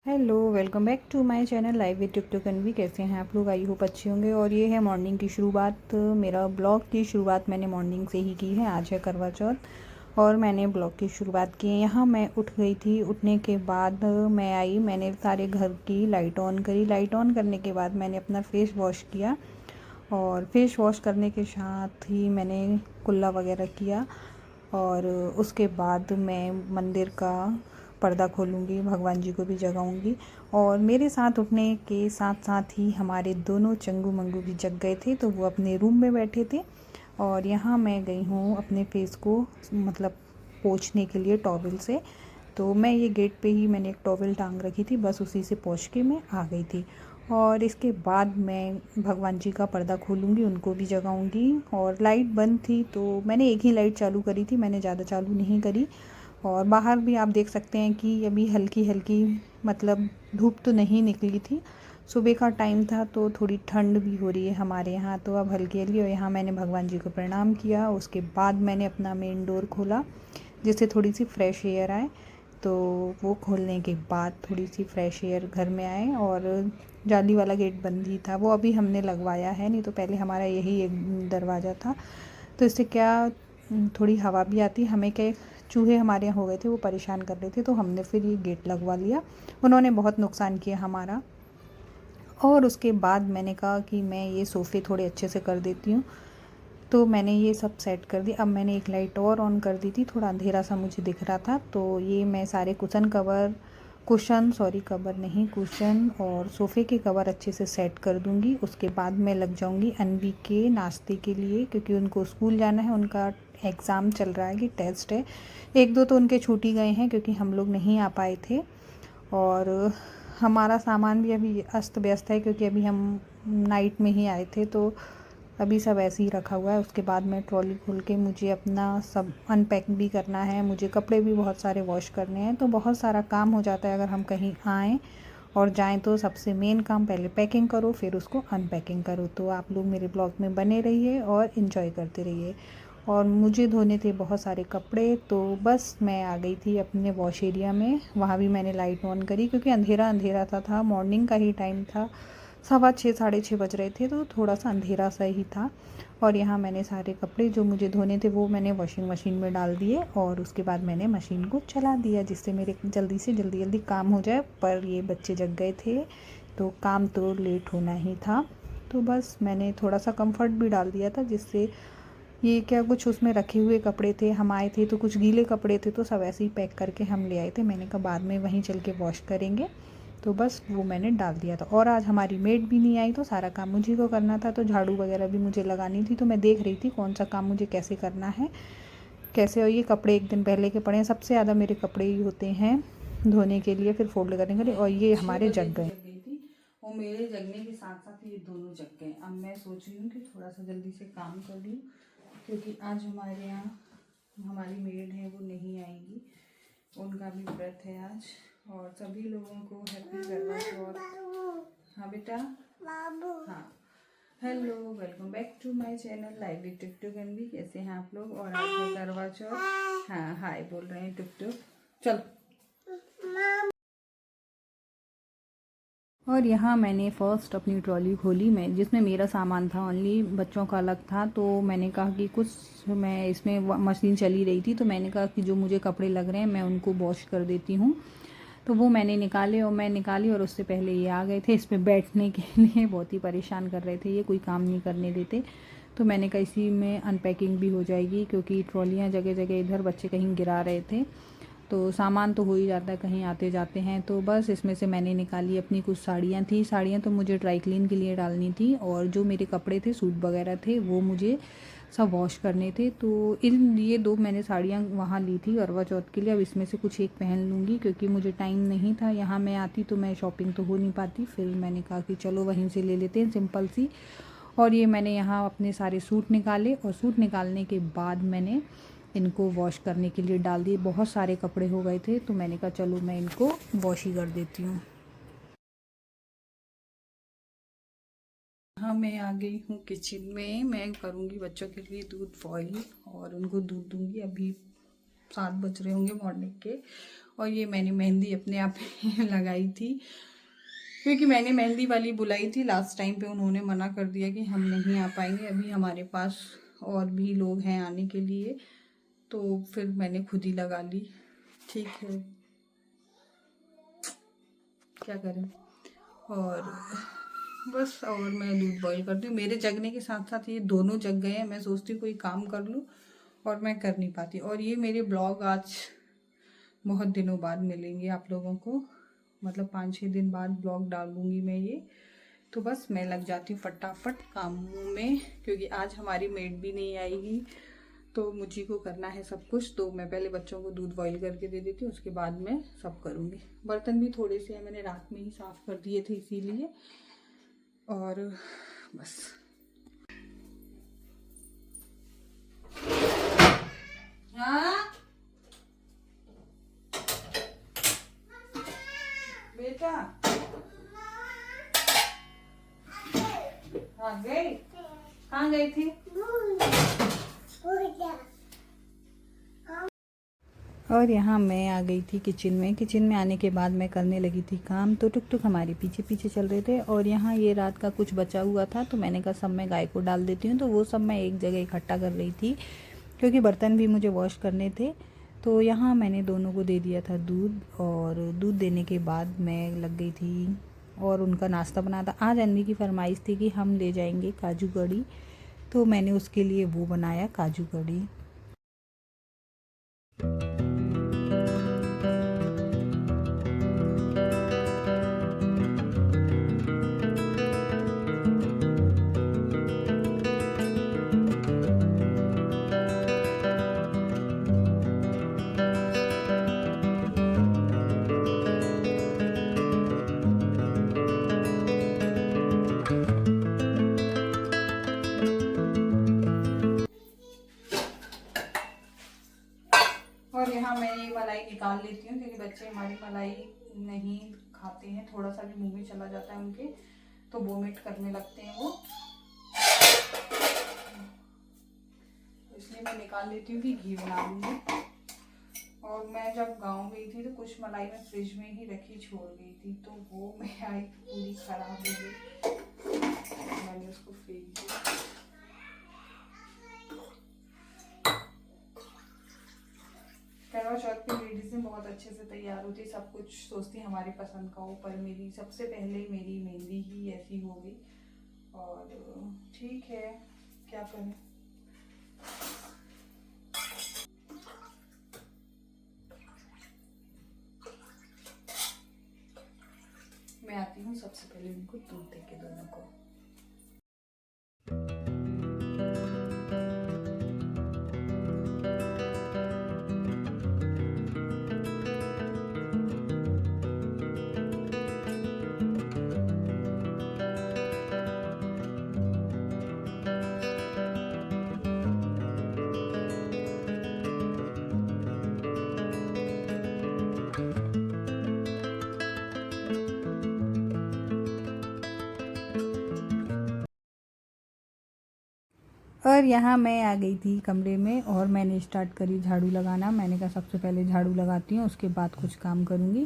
Hello, welcome back to my channel live with TikTok Anvi. कैसे हैं आप लोग? आई होप अच्छे होंगे। और ये है मॉर्निंग की शुरुआत। मेरा ब्लॉग की शुरुआत मैंने मॉर्निंग से ही की है। आज है करवा चौथ और मैंने ब्लॉग की शुरुआत की है। यहाँ मैं उठ गई थी। उठने के बाद मैं आई, मैंने सारे घर की लाइट ऑन करी। लाइट ऑन करने के बाद मैंने अपना फेस वॉश किया और फेस वॉश करने के साथ ही मैंने कुल्ला वगैरह किया। और उसके बाद मैं मंदिर का पर्दा खोलूँगी, भगवान जी को भी जगाऊँगी। और मेरे साथ उठने के साथ साथ ही हमारे दोनों चंगू मंगू भी जग गए थे, तो वो अपने रूम में बैठे थे। और यहाँ मैं गई हूँ अपने फेस को मतलब पोंछने के लिए टॉवल से। तो मैं ये गेट पे ही मैंने एक टॉवल टांग रखी थी, बस उसी से पोंछ के मैं आ गई थी। और इसके बाद मैं भगवान जी का पर्दा खोलूँगी, उनको भी जगाऊँगी। और लाइट बंद थी तो मैंने एक ही लाइट चालू करी थी, मैंने ज़्यादा चालू नहीं करी। और बाहर भी आप देख सकते हैं कि अभी हल्की हल्की मतलब धूप तो नहीं निकली थी। सुबह का टाइम था तो थोड़ी ठंड भी हो रही है हमारे यहाँ, तो अब हल्की हल्की। और यहाँ मैंने भगवान जी को प्रणाम किया। उसके बाद मैंने अपना मेन डोर खोला जिससे थोड़ी सी फ्रेश एयर आए। तो वो खोलने के बाद थोड़ी सी फ्रेश एयर घर में आए। और जाली वाला गेट बंद ही था, वो अभी हमने लगवाया है, नहीं तो पहले हमारा यही एक दरवाज़ा था। तो इससे क्या थोड़ी हवा भी आती। हमें क्या चूहे हमारे यहाँ हो गए थे, वो परेशान कर रहे थे, तो हमने फिर ये गेट लगवा लिया। उन्होंने बहुत नुकसान किया हमारा। और उसके बाद मैंने कहा कि मैं ये सोफ़े थोड़े अच्छे से कर देती हूँ, तो मैंने ये सब सेट कर दिया। अब मैंने एक लाइट और ऑन कर दी थी, थोड़ा अंधेरा सा मुझे दिख रहा था, तो ये मैं सारे कवर नहीं, कुशन और सोफ़े के कवर अच्छे से सेट कर दूंगी। उसके बाद मैं लग जाऊंगी अनवी के नाश्ते के लिए, क्योंकि उनको स्कूल जाना है, उनका एग्ज़ाम चल रहा है कि टेस्ट है। एक दो तो उनके छूट ही गए हैं क्योंकि हम लोग नहीं आ पाए थे। और हमारा सामान भी अभी अस्त व्यस्त है क्योंकि अभी हम नाइट में ही आए थे, तो अभी सब ऐसे ही रखा हुआ है। उसके बाद मैं ट्रॉली खोल के मुझे अपना सब अनपैक भी करना है, मुझे कपड़े भी बहुत सारे वॉश करने हैं, तो बहुत सारा काम हो जाता है अगर हम कहीं आएँ और जाएं। तो सबसे मेन काम पहले पैकिंग करो, फिर उसको अनपैकिंग करो। तो आप लोग मेरे ब्लॉग में बने रहिए और इन्जॉय करते रहिए। और मुझे धोने थे बहुत सारे कपड़े, तो बस मैं आ गई थी अपने वॉश एरिया में। वहाँ भी मैंने लाइट ऑन करी क्योंकि अंधेरा अंधेरा था, मॉर्निंग का ही टाइम था। 6:15 6:30 बज रहे थे, तो थोड़ा सा अंधेरा सा ही था। और यहाँ मैंने सारे कपड़े जो मुझे धोने थे वो मैंने वॉशिंग मशीन में डाल दिए। और उसके बाद मैंने मशीन को चला दिया जिससे मेरे जल्दी जल्दी काम हो जाए। पर ये बच्चे जग गए थे तो काम तो लेट होना ही था। तो बस मैंने थोड़ा सा कंफर्ट भी डाल दिया था, जिससे ये क्या कुछ उसमें रखे हुए कपड़े थे, हम आए थे तो कुछ गीले कपड़े थे, तो सब ऐसे ही पैक करके हम ले आए थे। मैंने कहा बाद में वहीं चल के वॉश करेंगे, तो बस वो मैंने डाल दिया था। और आज हमारी मेड भी नहीं आई तो सारा काम मुझे को करना था, तो झाड़ू वगैरह भी मुझे लगानी थी। तो मैं देख रही थी कौन सा काम मुझे कैसे करना है कैसे। और ये कपड़े एक दिन पहले के पड़े हैं, सबसे ज़्यादा मेरे कपड़े ही होते हैं धोने के लिए, फिर फोल्ड करने के लिए। और ये हमारे जग गए थी, और मेरे जगने के साथ साथ ये दोनों जग गए। अब मैं सोच रही हूँ कि थोड़ा सा जल्दी से काम कर लूँ, क्योंकि आज हमारे यहाँ हमारी मेड है वो नहीं आएगी, उनका भी व्रत है आज। और सभी लोगों को हैप्पी करवा चौथ। हाँ बेटा, बाबू। हाँ, hello, welcome back to my channel live with Tuktuk NV. कैसे हैं आप लोग? और आज है करवा चौथ। हाँ, हाय बोल रहे हैं टुकटुक। चल। और यहाँ मैंने फ़र्स्ट अपनी ट्रॉली खोली, मैं जिसमें मेरा सामान था ओनली, बच्चों का अलग था। तो मैंने कहा कि कुछ मैं इसमें मशीन चली रही थी, तो मैंने कहा कि जो मुझे कपड़े लग रहे हैं मैं उनको वॉश कर देती हूँ। तो वो मैंने निकाले और मैं निकाली, और उससे पहले ये आ गए थे इसमें बैठने के लिए। बहुत ही परेशान कर रहे थे, ये कोई काम नहीं करने देते। तो मैंने कहा इसी में अनपैकिंग भी हो जाएगी, क्योंकि ट्रॉलियाँ जगह जगह इधर बच्चे कहीं गिरा रहे थे, तो सामान तो हो ही जाता है कहीं आते जाते हैं। तो बस इसमें से मैंने निकाली अपनी कुछ साड़ियाँ थी। साड़ियाँ तो मुझे ड्राई क्लीन के लिए डालनी थी, और जो मेरे कपड़े थे सूट वगैरह थे वो मुझे सब वॉश करने थे। तो ये दो मैंने साड़ियाँ वहाँ ली थी करवा चौथ के लिए। अब इसमें से कुछ एक पहन लूँगी, क्योंकि मुझे टाइम नहीं था। यहाँ मैं आती तो मैं शॉपिंग तो हो नहीं पाती, फिर मैंने कहा कि चलो वहीं से ले लेते हैं सिंपल सी। और ये मैंने यहाँ अपने सारे सूट निकाले, और सूट निकालने के बाद मैंने इनको वॉश करने के लिए डाल दिए। बहुत सारे कपड़े हो गए थे, तो मैंने कहा चलो मैं इनको वॉश ही कर देती हूँ। हाँ, मैं आ गई हूँ किचन में। मैं करूँगी बच्चों के लिए दूध बॉईल और उनको दूध दूँगी। अभी 7 बज रहे होंगे मॉर्निंग के। और ये मैंने मेहंदी अपने आप ही लगाई थी, क्योंकि मैंने मेहंदी वाली बुलाई थी लास्ट टाइम पे, उन्होंने मना कर दिया कि हम नहीं आ पाएंगे, अभी हमारे पास और भी लोग हैं आने के लिए, तो फिर मैंने खुद ही लगा ली। ठीक है, क्या करें। और बस, और मैं दूध बॉईल करती हूँ। मेरे जगने के साथ साथ ये दोनों जग गए हैं। मैं सोचती हूँ कोई काम कर लूँ और मैं कर नहीं पाती। और ये मेरे ब्लॉग आज बहुत दिनों बाद मिलेंगे आप लोगों को, मतलब 5-6 दिन बाद ब्लॉग डालूँगी मैं ये। तो बस मैं लग जाती हूँ फटाफट कामों में, क्योंकि आज हमारी मेड भी नहीं आएगी, तो मुझी को करना है सब कुछ। तो मैं पहले बच्चों को दूध बॉईल करके दे देती हूँ, उसके बाद मैं सब करूँगी। बर्तन भी थोड़े से हैं, मैंने रात में ही साफ़ कर दिए थे इसीलिए। और बस हाँ बेटा, हाँ गई, कहाँ गई थी? और यहाँ मैं आ गई थी किचन में। किचन में आने के बाद मैं करने लगी थी काम, तो टुक टुक हमारे पीछे पीछे चल रहे थे। और यहाँ ये रात का कुछ बचा हुआ था, तो मैंने कहा सब मैं गाय को डाल देती हूँ। तो वो सब मैं एक जगह इकट्ठा कर रही थी, क्योंकि बर्तन भी मुझे वॉश करने थे। तो यहाँ मैंने दोनों को दे दिया था दूध, और दूध देने के बाद मैं लग गई थी और उनका नाश्ता बना था। आज अन्वी की फरमाइश थी कि हम ले जाएंगे काजू कड़ी, तो मैंने उसके लिए वो बनाया काजू कड़ी। और यहाँ मैं ये मलाई निकाल लेती हूँ, क्योंकि बच्चे हमारी मलाई नहीं खाते हैं, थोड़ा सा भी मुंह में चला जाता है उनके तो वोमिट करने लगते हैं वो, इसलिए मैं निकाल लेती हूँ कि घी बना लूँगी। और मैं जब गांव गई थी तो कुछ मलाई मैं फ्रिज में ही रखी छोड़ गई थी, तो वो मैं आई पूरी खराब हो गई, मैंने उसको फेंक दिया। करवा चौथ पे लेडीज़ें बहुत अच्छे से तैयार होती, सब कुछ सोचती हमारी पसंद का हो, पर मेरी सबसे पहले मेरी मेहंदी ही ऐसी हो गई। और ठीक है, क्या करें। मैं आती हूँ, सबसे पहले उनको दूध दे के दोनों को। और यहाँ मैं आ गई थी कमरे में, और मैंने स्टार्ट करी झाड़ू लगाना। मैंने कहा सबसे पहले झाड़ू लगाती हूँ, उसके बाद कुछ काम करूँगी।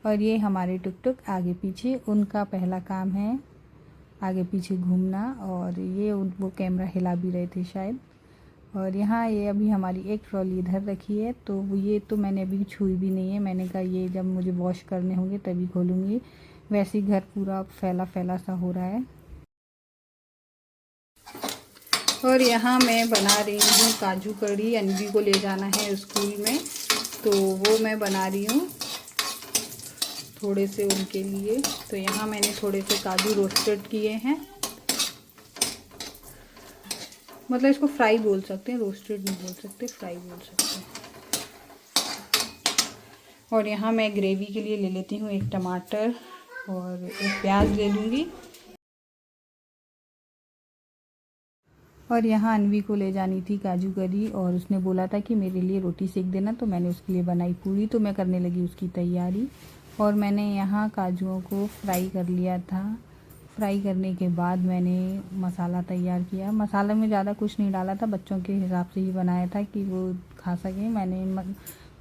और ये हमारे टुक टुक आगे पीछे, उनका पहला काम है आगे पीछे घूमना, और ये वो कैमरा हिला भी रहे थे शायद। और यहाँ ये अभी हमारी एक ट्रॉली इधर रखी है, तो ये तो मैंने अभी छुई भी नहीं है। मैंने कहा ये जब मुझे वॉश करने होंगे तभी खोलूँगी। वैसे ही घर पूरा फैला फैला सा हो रहा है। और यहाँ मैं बना रही हूँ काजू कड़ी। अन्वी को ले जाना है स्कूल में, तो वो मैं बना रही हूँ थोड़े से उनके लिए। तो यहाँ मैंने थोड़े से काजू रोस्टेड किए हैं, मतलब इसको फ्राई बोल सकते हैं, रोस्टेड नहीं बोल सकते, फ्राई बोल सकते हैं। और यहाँ मैं ग्रेवी के लिए ले लेती हूँ एक टमाटर और एक प्याज ले लूँगी। और यहाँ अन्वी को ले जानी थी काजू करी, और उसने बोला था कि मेरे लिए रोटी सेक देना, तो मैंने उसके लिए बनाई पूरी। तो मैं करने लगी उसकी तैयारी। और मैंने यहाँ काजुओं को फ्राई कर लिया था। फ्राई करने के बाद मैंने मसाला तैयार किया। मसाला में ज़्यादा कुछ नहीं डाला था, बच्चों के हिसाब से ही बनाया था कि वो खा सकें। मैंने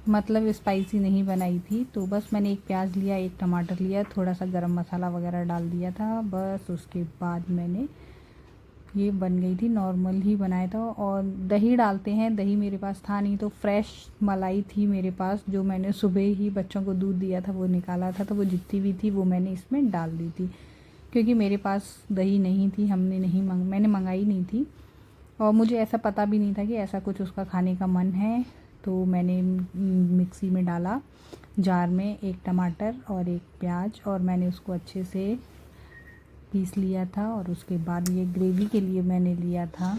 मतलब स्पाइसी नहीं बनाई थी। तो बस मैंने एक प्याज लिया, एक टमाटर लिया, थोड़ा सा गरम मसाला वगैरह डाल दिया था। बस उसके बाद मैंने ये बन गई थी, नॉर्मल ही बनाया था। और दही डालते हैं, दही मेरे पास था नहीं, तो फ्रेश मलाई थी मेरे पास, जो मैंने सुबह ही बच्चों को दूध दिया था वो निकाला था, तो वो जितनी भी थी वो मैंने इसमें डाल दी थी। क्योंकि मेरे पास दही नहीं थी, मैंने मंगाई नहीं थी, और मुझे ऐसा पता भी नहीं था कि ऐसा कुछ उसका खाने का मन है। तो मैंने मिक्सी में डाला, जार में, एक टमाटर और एक प्याज, और मैंने उसको अच्छे से पीस लिया था। और उसके बाद ये ग्रेवी के लिए मैंने लिया था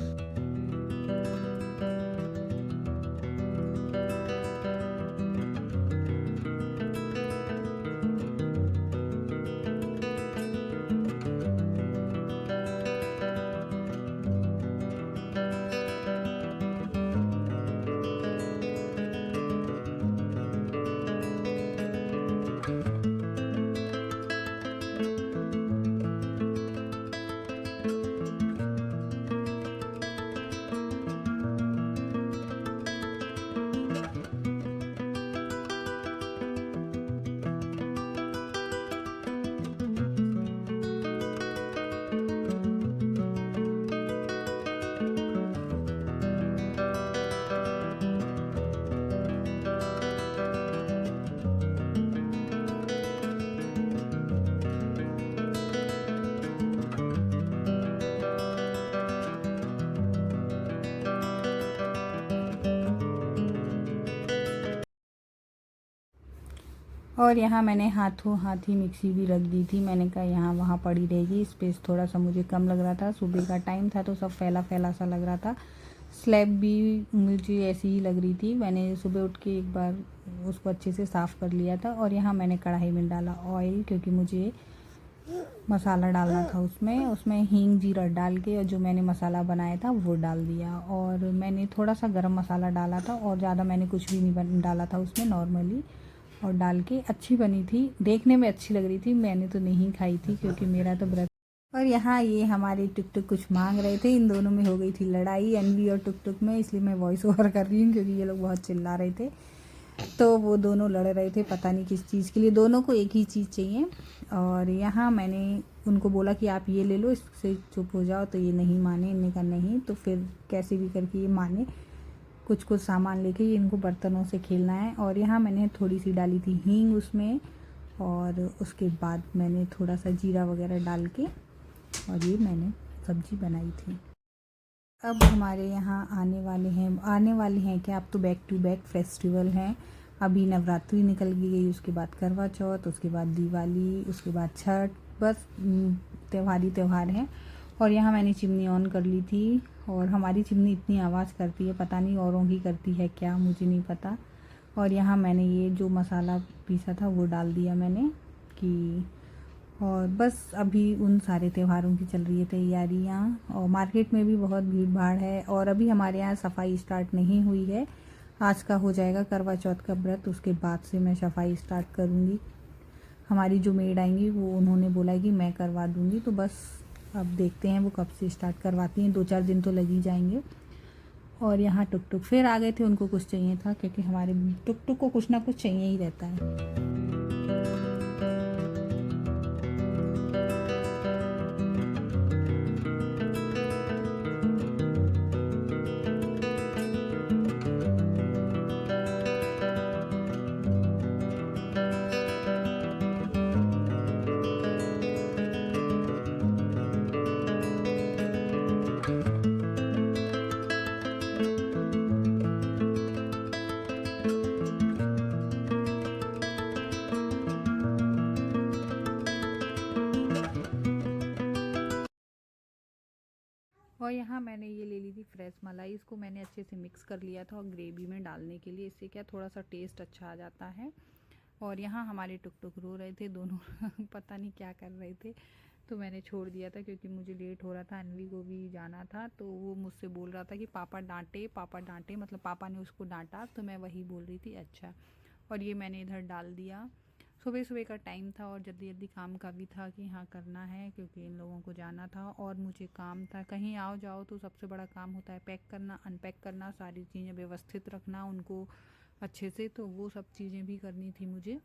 और यहाँ मैंने हाथों हाथ ही मिक्सी भी रख दी थी। मैंने कहा यहाँ वहाँ पड़ी रहेगी, स्पेस थोड़ा सा मुझे कम लग रहा था, सुबह का टाइम था तो सब फैला फैला सा लग रहा था। स्लैब भी मुझे ऐसी ही लग रही थी। मैंने सुबह उठ के एक बार उसको अच्छे से साफ़ कर लिया था। और यहाँ मैंने कढ़ाई में डाला ऑयल, क्योंकि मुझे मसाला डालना था उसमें हींग जीरा डाल के, और जो मैंने मसाला बनाया था वो डाल दिया। और मैंने थोड़ा सा गरम मसाला डाला था, और ज़्यादा मैंने कुछ भी नहीं डाला था उसमें, नॉर्मली। और डाल के अच्छी बनी थी, देखने में अच्छी लग रही थी। मैंने तो नहीं खाई थी क्योंकि मेरा तो व्रत। और यहाँ ये हमारे टुक टुक कुछ मांग रहे थे, इन दोनों में हो गई थी लड़ाई, अनवी और टुक टुक में, इसलिए मैं वॉइस ओवर कर रही हूँ क्योंकि ये लोग बहुत चिल्ला रहे थे। तो वो दोनों लड़ रहे थे, पता नहीं किस चीज़ के लिए, दोनों को एक ही चीज़ चाहिए। और यहाँ मैंने उनको बोला कि आप ये ले लो, इससे चुप हो जाओ, तो ये नहीं माने, इनने कहा नहीं, तो फिर कैसे भी करके ये माने। कुछ कुछ सामान लेके ये इनको बर्तनों से खेलना है। और यहाँ मैंने थोड़ी सी डाली थी हींग उसमें, और उसके बाद मैंने थोड़ा सा जीरा वगैरह डाल के, और ये मैंने सब्ज़ी बनाई थी। अब हमारे यहाँ आने वाले हैं क्या, अब तो बैक टू बैक फेस्टिवल हैं। अभी नवरात्रि निकल गई, उसके बाद करवा चौथ, उसके बाद दिवाली, उसके बाद छठ, बस त्यौहार ही त्यौहार हैं। और यहाँ मैंने चिमनी ऑन कर ली थी, और हमारी चिमनी इतनी आवाज़ करती है, पता नहीं औरों की करती है क्या, मुझे नहीं पता। और यहाँ मैंने ये जो मसाला पीसा था वो डाल दिया मैंने कि, और बस अभी उन सारे त्योहारों की चल रही है तैयारियाँ, और मार्केट में भी बहुत भीड़ भाड़ है। और अभी हमारे यहाँ सफाई स्टार्ट नहीं हुई है, आज का हो जाएगा करवा चौथ का व्रत, उसके बाद से मैं सफाई स्टार्ट करूँगी। हमारी जो मेड आएंगी वो उन्होंने बोला कि मैं करवा दूँगी, तो बस अब देखते हैं वो कब से स्टार्ट करवाती हैं, 2-4 दिन तो लग ही जाएंगे। और यहाँ टुक टुक फिर आ गए थे, उनको कुछ चाहिए था, क्योंकि हमारे टुक टुक को कुछ ना कुछ चाहिए ही रहता है। और यहाँ मैंने ये ले ली थी फ्रेश मलाई, इसको मैंने अच्छे से मिक्स कर लिया था और ग्रेवी में डालने के लिए, इससे क्या थोड़ा सा टेस्ट अच्छा आ जाता है। और यहाँ हमारे टुक टुक रो रहे थे दोनों पता नहीं क्या कर रहे थे, तो मैंने छोड़ दिया था क्योंकि मुझे लेट हो रहा था, अनवी को भी जाना था। तो वो मुझसे बोल रहा था कि पापा डांटे, मतलब पापा ने उसको डांटा, तो मैं वही बोल रही थी अच्छा। और ये मैंने इधर डाल दिया। सुबह सुबह का टाइम था और जल्दी जल्दी काम का भी था कि हाँ करना है, क्योंकि इन लोगों को जाना था और मुझे काम था। कहीं आओ जाओ तो सबसे बड़ा काम होता है पैक करना, अनपैक करना, सारी चीज़ें व्यवस्थित रखना, उनको अच्छे से, तो वो सब चीज़ें भी करनी थी मुझे।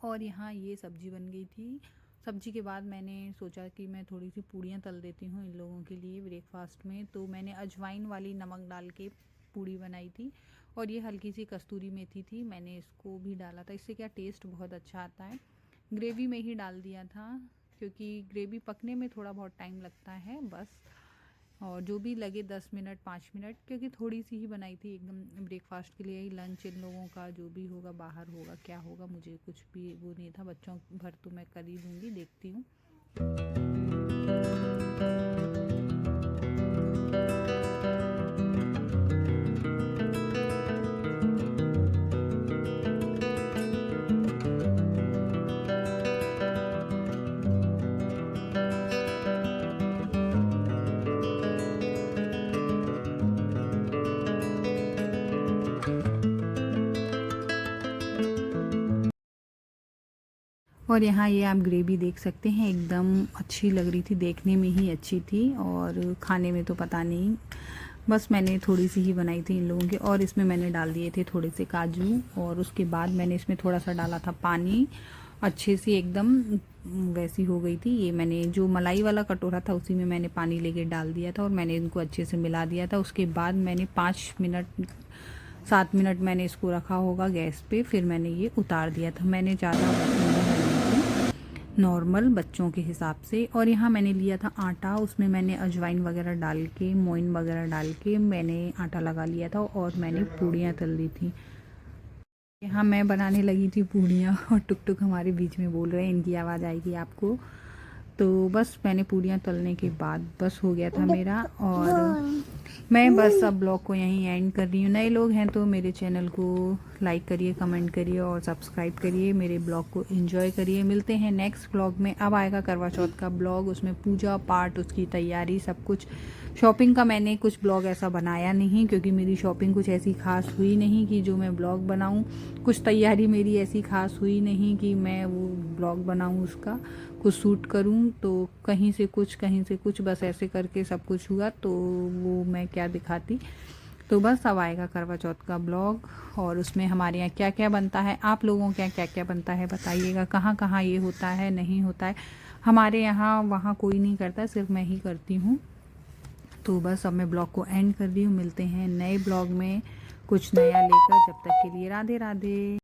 और यहाँ ये सब्ज़ी बन गई थी। सब्ज़ी के बाद मैंने सोचा कि मैं थोड़ी सी पूड़ियाँ तल देती हूँ इन लोगों के लिए ब्रेकफास्ट में। तो मैंने अजवाइन वाली नमक डाल के पूड़ी बनाई थी, और ये हल्की सी कस्तूरी मेथी थी, मैंने इसको भी डाला था। इससे क्या टेस्ट बहुत अच्छा आता है। ग्रेवी में ही डाल दिया था, क्योंकि ग्रेवी पकने में थोड़ा बहुत टाइम लगता है बस। और जो भी लगे 10 मिनट 5 मिनट, क्योंकि थोड़ी सी ही बनाई थी एकदम ब्रेकफास्ट के लिए ही। लंच इन लोगों का जो भी होगा बाहर होगा, क्या होगा मुझे कुछ भी वो नहीं था। बच्चों भर तो मैं कर ही दूँगी, देखती हूँ। और यहाँ ये आप ग्रेवी देख सकते हैं, एकदम अच्छी लग रही थी, देखने में ही अच्छी थी, और खाने में तो पता नहीं। बस मैंने थोड़ी सी ही बनाई थी इन लोगों के। और इसमें मैंने डाल दिए थे थोड़े से काजू, और उसके बाद मैंने इसमें थोड़ा सा डाला था पानी। अच्छे से एकदम वैसी हो गई थी। ये मैंने जो मलाई वाला कटोरा था उसी में मैंने पानी लेके डाल दिया था, और मैंने इनको अच्छे से मिला दिया था। उसके बाद मैंने 5 मिनट 7 मिनट मैंने इसको रखा होगा गैस पे, फिर मैंने ये उतार दिया था। मैंने ज़्यादा नॉर्मल बच्चों के हिसाब से। और यहाँ मैंने लिया था आटा, उसमें मैंने अजवाइन वगैरह डाल के, मोइन वगैरह डाल के मैंने आटा लगा लिया था, और मैंने पूड़ियाँ तल दी थी। यहाँ मैं बनाने लगी थी पूड़ियाँ, और टुक टुक हमारे बीच में बोल रहे हैं, इनकी आवाज़ आएगी आपको। तो बस मैंने पूड़ियाँ तलने के बाद बस हो गया था मेरा। और मैं बस अब ब्लॉग को यहीं एंड कर रही हूँ। नए लोग हैं तो मेरे चैनल को लाइक करिए, कमेंट करिए और सब्सक्राइब करिए। मेरे ब्लॉग को एंजॉय करिए। मिलते हैं नेक्स्ट ब्लॉग में। अब आएगा करवा चौथ का ब्लॉग, उसमें पूजा पाठ, उसकी तैयारी सब कुछ। शॉपिंग का मैंने कुछ ब्लॉग ऐसा बनाया नहीं, क्योंकि मेरी शॉपिंग कुछ ऐसी खास हुई नहीं कि जो मैं ब्लॉग बनाऊँ। कुछ तैयारी मेरी ऐसी खास हुई नहीं कि मैं वो ब्लॉग बनाऊँ, उसका कुछ शूट करूँ। तो कहीं से कुछ बस ऐसे करके सब कुछ हुआ, तो वो मैं क्या दिखाती। तो बस अब आएगा करवा चौथ का ब्लॉग, और उसमें हमारे यहाँ क्या क्या बनता है, आप लोगों के यहाँ क्या क्या बनता है बताइएगा। कहाँ कहाँ ये होता है, नहीं होता है। हमारे यहाँ वहाँ कोई नहीं करता, सिर्फ मैं ही करती हूँ। तो बस अब मैं ब्लॉग को एंड कर रही हूँ। मिलते हैं नए ब्लॉग में कुछ नया लेकर। जब तक के लिए राधे राधे।